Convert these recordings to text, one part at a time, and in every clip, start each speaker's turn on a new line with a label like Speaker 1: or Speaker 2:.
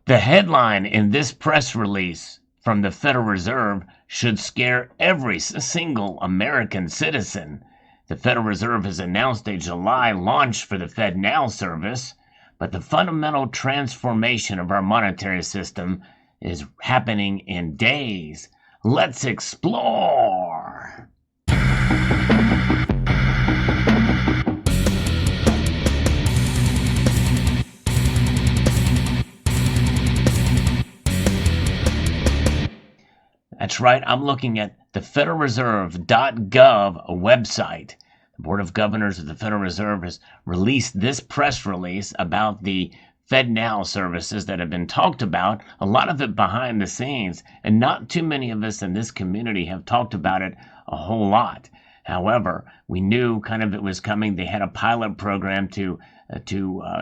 Speaker 1: The headline in this press release from the Federal Reserve should scare every single American citizen. The Federal Reserve has announced a July launch for the FedNow service, but the fundamental transformation of our monetary system is happening in days. Let's explore. That's right, I'm looking at the federalreserve.gov website. The Board of Governors of the Federal Reserve has released this press release about the FedNow services that have been talked about, a lot of it behind the scenes, and not too many of us in this community have talked about it a whole lot. However, we knew kind of it was coming. They had a pilot program to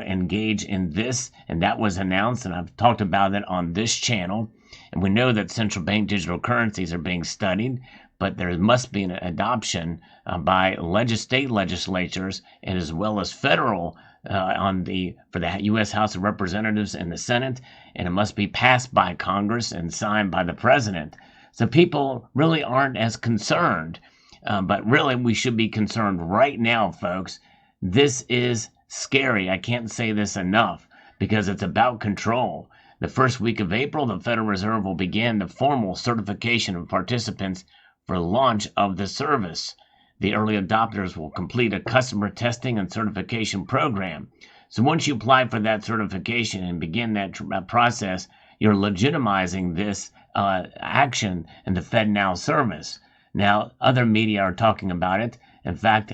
Speaker 1: engage in this, and that was announced, and I've talked about it on this channel. And we know that central bank digital currencies are being studied, but there must be an adoption by state legislatures and as well as federal for the U.S. House of Representatives and the Senate, and it must be passed by Congress and signed by the president. So people really aren't as concerned, but really we should be concerned right now, folks. This is scary. I can't say this enough because it's about control. The first week of April, the Federal Reserve will begin the formal certification of participants for launch of the service. The early adopters will complete a customer testing and certification program. So once you apply for that certification and begin that process, you're legitimizing this action in the FedNow service. Now, other media are talking about it. In fact,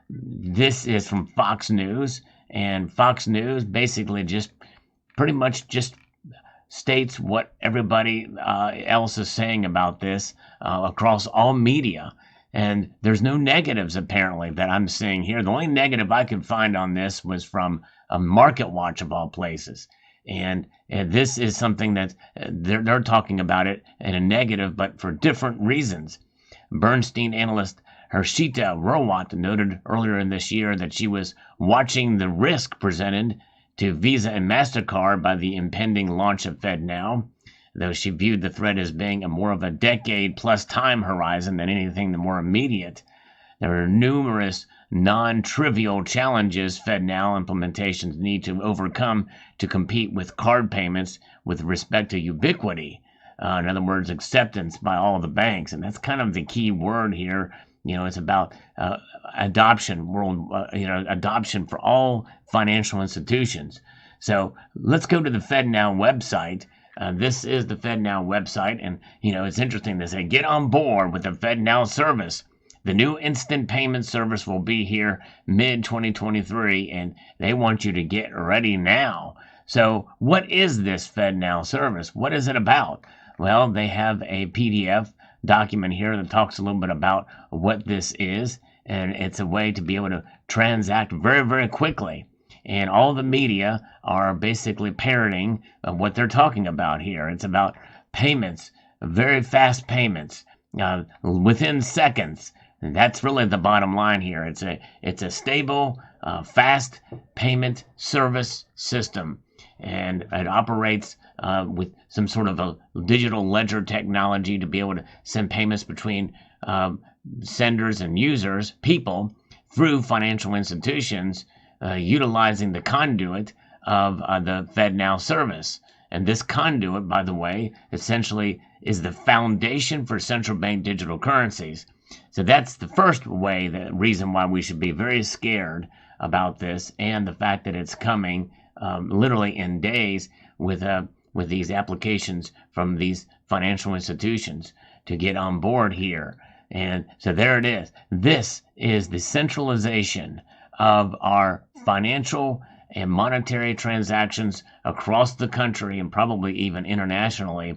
Speaker 1: this is from Fox News, and Fox News basically just pretty much just states what everybody else is saying about this across all media. And there's no negatives, apparently, that I'm seeing here. The only negative I could find on this was from Market Watch, of all places. And this is something that they're talking about it in a negative, but for different reasons. Bernstein analyst Harshita Rawat noted earlier in this year that she was watching the risk presented to Visa and MasterCard by the impending launch of FedNow, though she viewed the threat as being a more of a decade-plus time horizon than anything the more immediate. There are numerous non-trivial challenges FedNow implementations need to overcome to compete with card payments with respect to ubiquity. In other words, acceptance by all the banks. And that's kind of the key word here. It's about adoption, adoption for all financial institutions. So let's go to the FedNow website. This is the FedNow website, and it's interesting. They say get on board with the FedNow service. The new instant payment service will be here mid-2023, and they want you to get ready now. So what is this FedNow service? What is it about? Well, they have a PDF document here that talks a little bit about what this is, and it's a way to be able to transact very, very quickly. And all the media are basically parroting what they're talking about here. It's about payments, very fast payments, within seconds. And that's really the bottom line here. It's a stable, fast payment service system, and it operates with some sort of a digital ledger technology to be able to send payments between senders and users, people, through financial institutions, utilizing the conduit of the FedNow service. And this conduit, by the way, essentially is the foundation for central bank digital currencies. So that's the first way, the reason why we should be very scared about this, and the fact that it's coming literally in days with these applications from these financial institutions to get on board here. And so there it is. This is the centralization of our financial and monetary transactions across the country and probably even internationally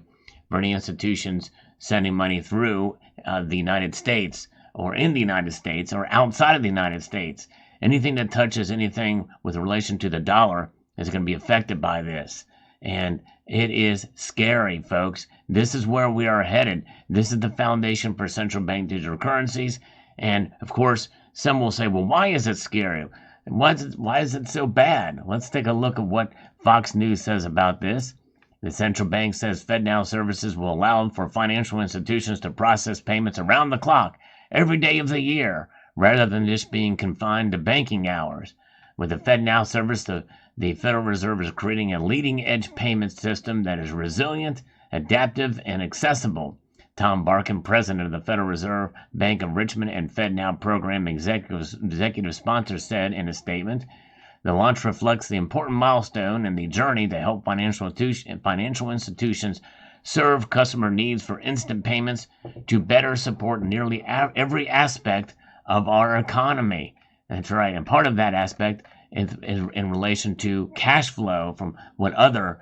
Speaker 1: for any institutions sending money through the United States or in the United States or outside of the United States. Anything that touches anything with relation to the dollar is going to be affected by this. And it is scary, folks. This is where we are headed. This is the foundation for central bank digital currencies. And of course, some will say, well, why is it scary? Why is it so bad? Let's take a look at what Fox News says about this. The central bank says FedNow services will allow for financial institutions to process payments around the clock, every day of the year, rather than just being confined to banking hours. With the FedNow service, the Federal Reserve is creating a leading-edge payment system that is resilient, adaptive, and accessible. Tom Barkin, president of the Federal Reserve Bank of Richmond and FedNow program executive sponsor, said in a statement, "The launch reflects the important milestone in the journey to help financial institutions serve customer needs for instant payments to better support nearly every aspect of our economy." That's right. And part of that aspect is in relation to cash flow from what other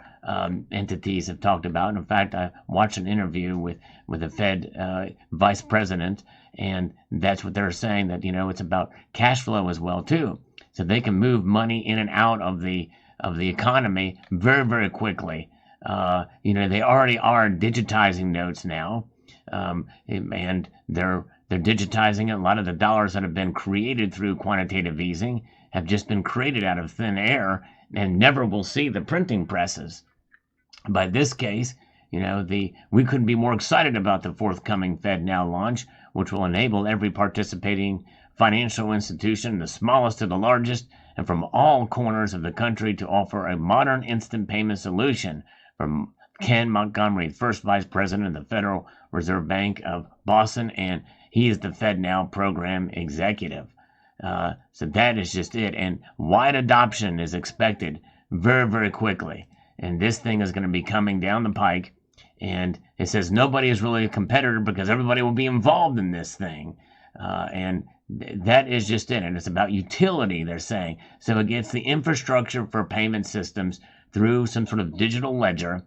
Speaker 1: entities have talked about. In fact, I watched an interview with the Fed vice president, and that's what they're saying, that, it's about cash flow as well, too. So they can move money in and out of the economy very, very quickly. They already are digitizing notes now, and they're digitizing it. A lot of the dollars that have been created through quantitative easing have just been created out of thin air and never will see the printing presses. By this case, we couldn't be more excited about the forthcoming FedNow launch, which will enable every participating financial institution, the smallest to the largest, and from all corners of the country, to offer a modern instant payment solution. From Ken Montgomery, first vice president of the Federal Reserve Bank of Boston, and he is the FedNow program executive. So that is just it. And wide adoption is expected very, very quickly. And this thing is going to be coming down the pike. And it says nobody is really a competitor because everybody will be involved in this thing. And that is just it. And it's about utility, they're saying. So it gets the infrastructure for payment systems through some sort of digital ledger,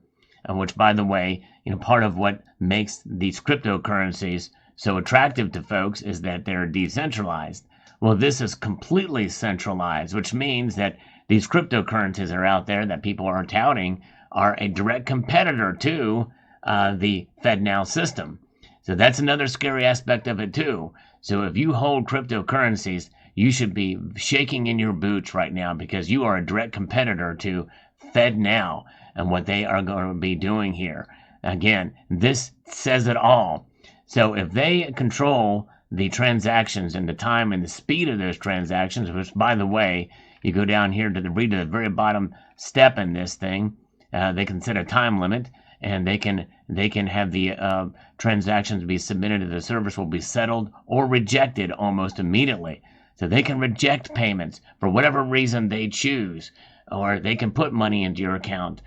Speaker 1: which, by the way, part of what makes these cryptocurrencies so attractive to folks is that they're decentralized. Well, this is completely centralized, which means that these cryptocurrencies are out there that people are touting are a direct competitor to the FedNow system. So that's another scary aspect of it, too. So if you hold cryptocurrencies, you should be shaking in your boots right now, because you are a direct competitor to FedNow and what they are going to be doing here. Again, this says it all. So if they control the transactions and the time and the speed of those transactions, which, by the way, you go down here to read to the very bottom step in this thing, they can set a time limit, and they can have the transactions be submitted to the service will be settled or rejected almost immediately. So they can reject payments for whatever reason they choose, or they can put money into your account.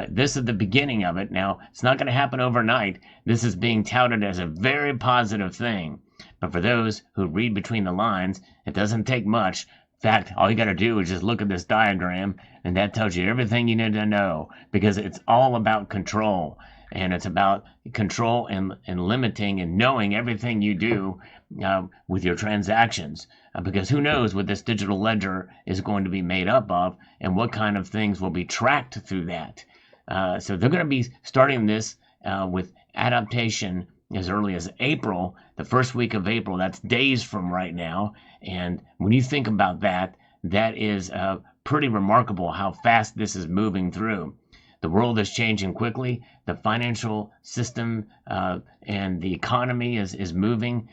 Speaker 1: This is the beginning of it. Now, it's not going to happen overnight. This is being touted as a very positive thing. But for those who read between the lines, it doesn't take much. In fact, all you got to do is just look at this diagram, and that tells you everything you need to know, because it's all about control. And it's about control and limiting and knowing everything you do with your transactions. Because who knows what this digital ledger is going to be made up of, and what kind of things will be tracked through that. So they're going to be starting this with adaptation as early as April, the first week of April. That's days from right now. And when you think about that, that is pretty remarkable how fast this is moving through. The world is changing quickly. The financial system and the economy is moving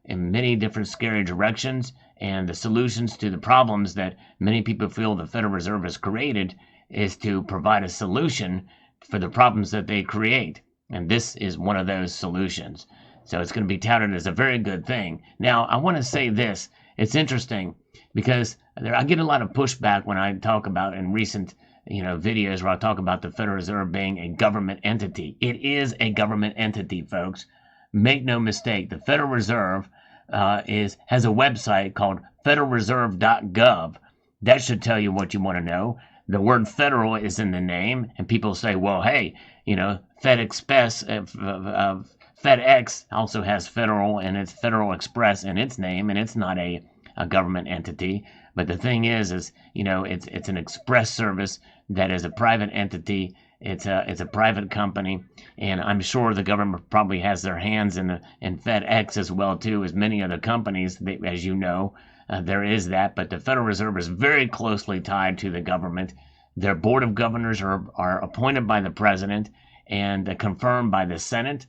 Speaker 1: in many different scary directions. And the solutions to the problems that many people feel the Federal Reserve has created is to provide a solution for the problems that they create. And this is one of those solutions. So it's going to be touted as a very good thing. Now, I want to say this. It's interesting because I get a lot of pushback when I talk about in recent videos where I talk about the Federal Reserve being a government entity. It is a government entity, folks. Make no mistake. The Federal Reserve has a website called federalreserve.gov. That should tell you what you want to know. The word federal is in the name, and people say, well, hey, FedEx also has federal, and it's Federal Express in its name, and it's not a government entity. But the thing is it's an express service that is a private entity. It's a private company, and I'm sure the government probably has their hands in FedEx as well too, as many other companies. As you know, there is that. But the Federal Reserve is very closely tied to the government. Their board of governors are appointed by the president and confirmed by the Senate.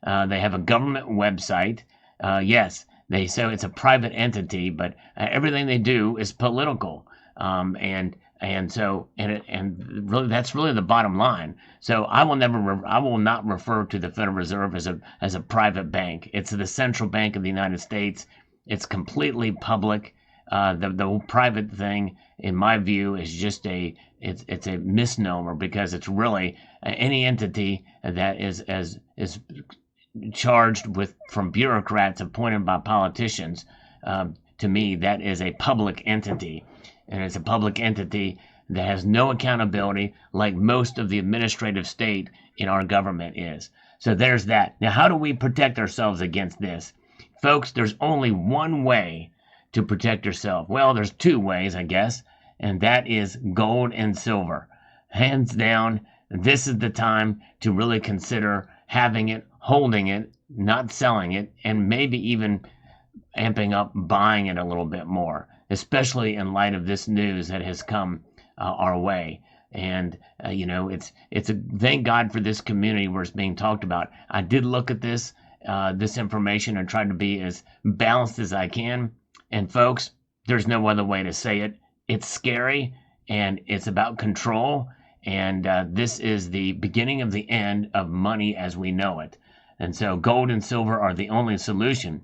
Speaker 1: They have a government website. Yes, they say it's a private entity, but everything they do is political. And really that's really the bottom line. So I will not refer to the Federal Reserve as a private bank. It's the central bank of the United States. It's completely public. The whole private thing, in my view, is just it's a misnomer, because it's really any entity that is charged with from bureaucrats appointed by politicians. To me, that is a public entity, and it's a public entity that has no accountability, like most of the administrative state in our government is. So there's that. Now, how do we protect ourselves against this? Folks, there's only one way to protect yourself. Well, there's two ways, I guess, and that is gold and silver. Hands down, this is the time to really consider having it, holding it, not selling it, and maybe even amping up buying it a little bit more, especially in light of this news that has come our way. And it's a thank God for this community where it's being talked about. I did look at this information and tried to be as balanced as I can. And folks, there's no other way to say it. It's scary, and it's about control. And this is the beginning of the end of money as we know it. And so gold and silver are the only solution.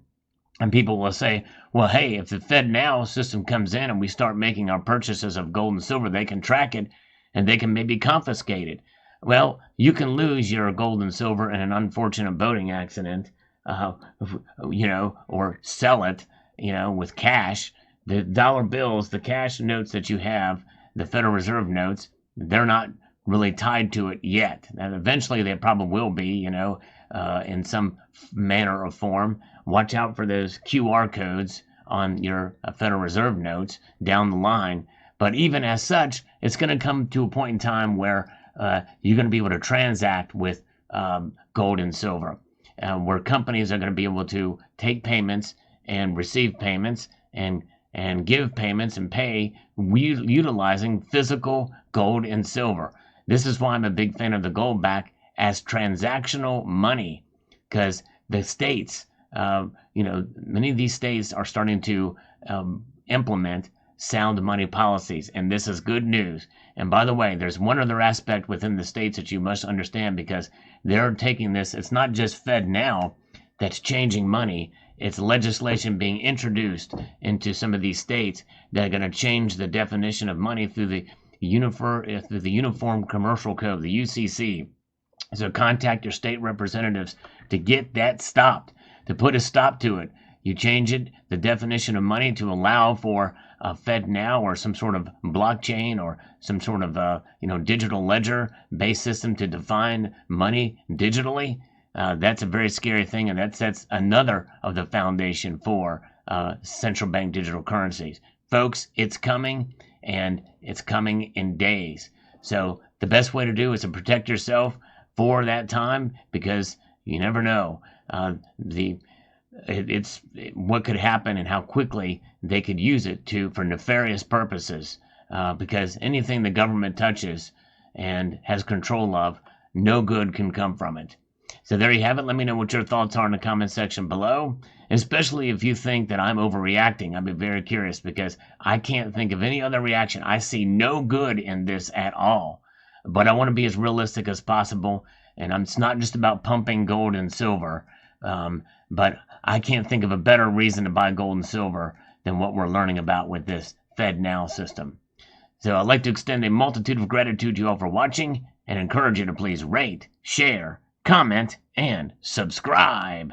Speaker 1: And people will say, well, hey, if the FedNow system comes in and we start making our purchases of gold and silver, they can track it and they can maybe confiscate it. Well, you can lose your gold and silver in an unfortunate boating accident, or sell it, with cash. The dollar bills, the cash notes that you have, the Federal Reserve notes, they're not really tied to it yet. And eventually they probably will be, in some manner or form. Watch out for those QR codes on your Federal Reserve notes down the line. But even as such, it's going to come to a point in time where you're going to be able to transact with gold and silver, where companies are going to be able to take payments and receive payments and give payments and pay utilizing physical gold and silver. This is why I'm a big fan of the gold back as transactional money, because the states, many of these states are starting to implement sound money policies, and this is good news. And by the way, there's one other aspect within the states that you must understand, because they're taking this, it's not just FedNow that's changing money, it's legislation being introduced into some of these states that are going to change the definition of money through the Uniform Commercial Code, the UCC. So contact your state representatives to get that stopped, to put a stop to it. You change it, the definition of money, to allow for FedNow or some sort of blockchain or some sort of digital ledger-based system to define money digitally. That's a very scary thing, and that sets another of the foundation for central bank digital currencies. Folks, it's coming, and it's coming in days. So the best way to do is to protect yourself for that time, because you never know what could happen and how quickly they could use it for nefarious purposes. Because anything the government touches and has control of, no good can come from it. So there you have it. Let me know what your thoughts are in the comment section below, especially if you think that I'm overreacting. I'd be very curious, because I can't think of any other reaction. I see no good in this at all. But I want to be as realistic as possible, and it's not just about pumping gold and silver, but I can't think of a better reason to buy gold and silver than what we're learning about with this FedNow system. So I'd like to extend a multitude of gratitude to you all for watching, and encourage you to please rate, share, comment, and subscribe.